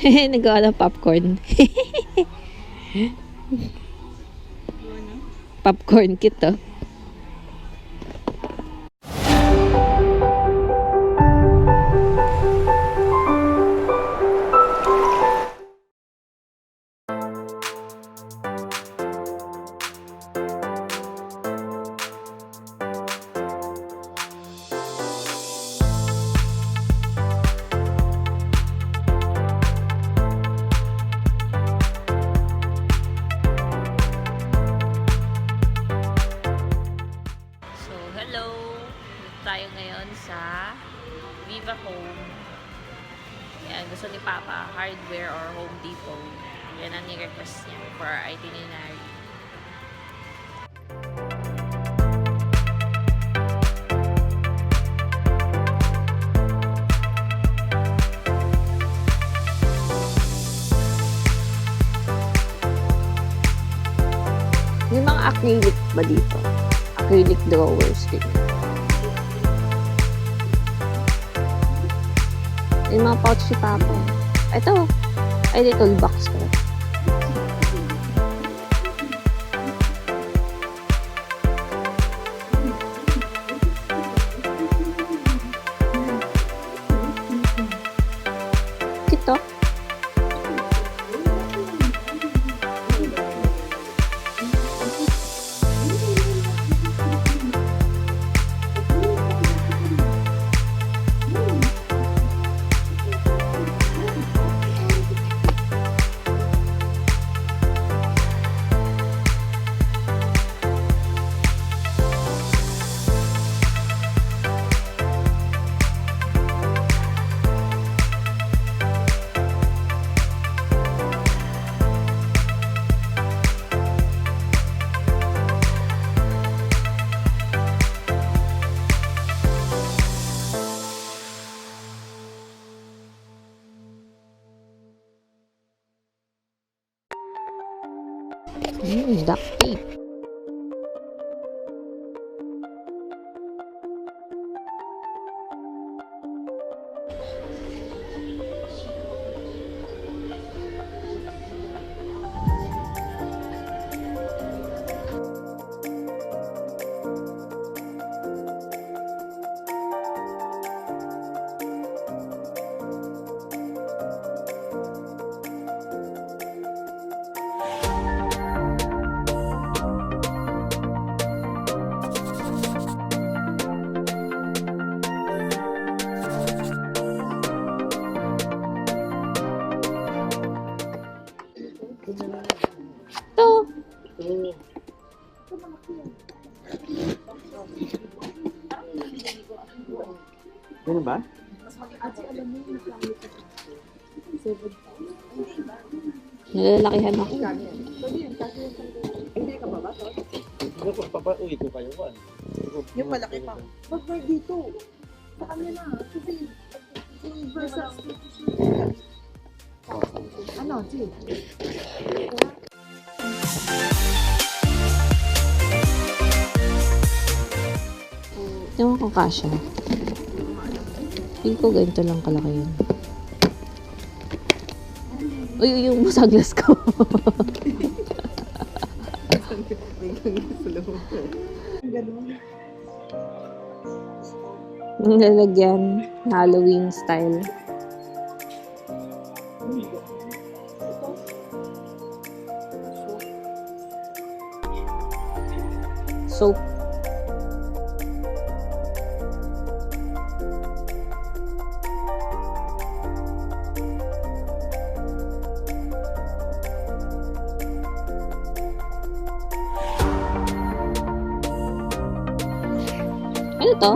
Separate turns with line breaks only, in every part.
Nagawa ng popcorn. Popcorn kit to. Tayo ngayon sa Viva Home. Yan, gusto ni Papa, hardware or Home Depot. Yan ang ni-request niya for our itinerary. May mga acrylic ba dito? Acrylic drawers din. Yung mga pouch si Papa. Ito. Ay, little box ko. Kito. Duct tape.
Ganun ba?
Nalalakihan ako.
Hindi ka ba ba? Papauwi ko kayo ba?
Yung malaki pa. Wag ba dito? Sa kanya na. Kasi versus ano, G?
Ewan ko kasha. Feel ko ganito lang kalaki yun. Uy, yung masaglas ko. Ang lalagyan, Halloween style. Soap. Ano to?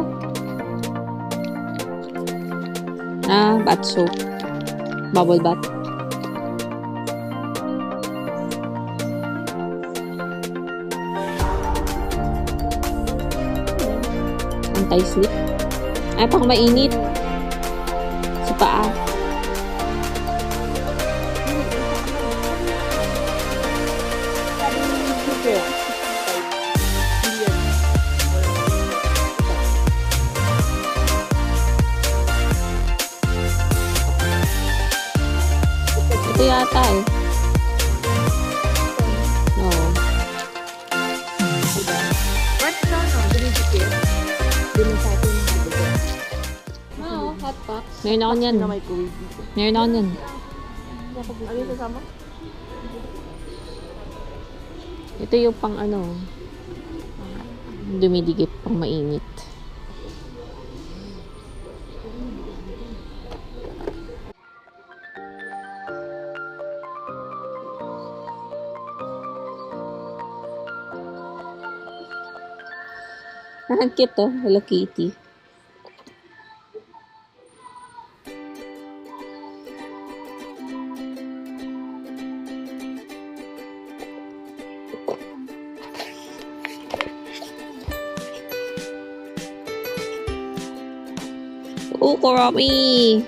Bath soap. Bubble bath. Anti-slip. Ay, pang mainit. Sa paa. Ito yata eh. Oo.
What no, dinidikit. Dito sa atin.
Oo, hot box. Meron ako niyan.
Na microwave dito.
Meron ako niyan.
Ano yung sasama?
Ito yung pang ano, dumidikit, pang mainit. Ang cute oh, Hello Kitty. Oh, Kurami!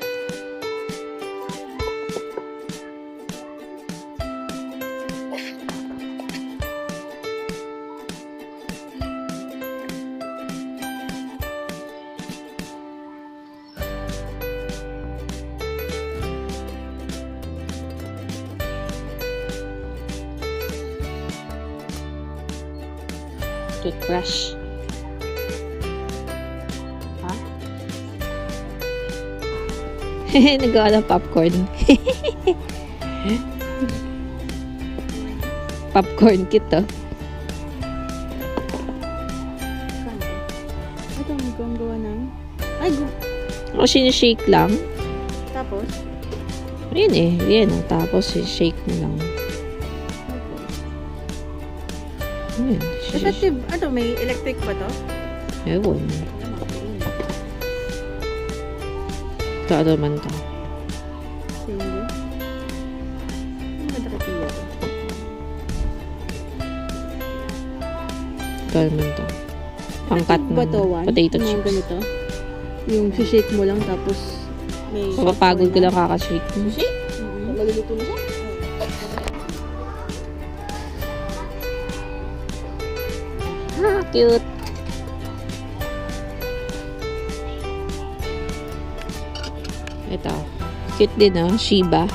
Toothbrush. Ha? Nagawa ng popcorn. Popcorn kit to.
Ito, ang gawa ng... Ay,
O, sinishake lang.
tapos?
Ayan eh. Ayan oh. Tapos, shake mo lang. Ayan.
Effective, ano, may electric ba to?
Ewan. Ito naman to.
Sige. Ano ba nakatiya to?
Ito naman to. Pangkat
Effective ba to,
ng
Juan?
potato
Yung
chips.
ganito? Yung shake mo lang tapos may...
Mapapagod ka lang kakashake mo.
Maluluto na siya?
Ah, cute. Ito. Cute din oh. Shiba.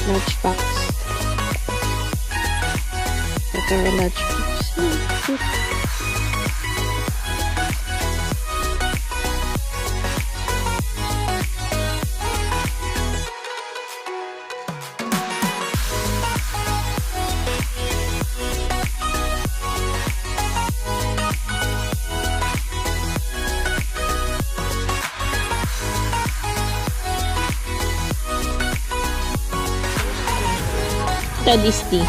Lunchbox. Ito ang lunchbox. Ito, Disney.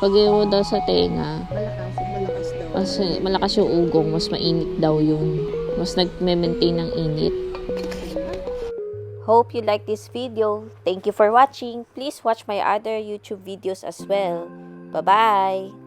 Pag mo daw sa tenga,
Malakas daw.
mas malakas yung ugong, mas mainit daw yun. Mas nagme-maintain ng init. Hope you like this video. Thank you for watching. Please watch my other YouTube videos as well. Bye-bye!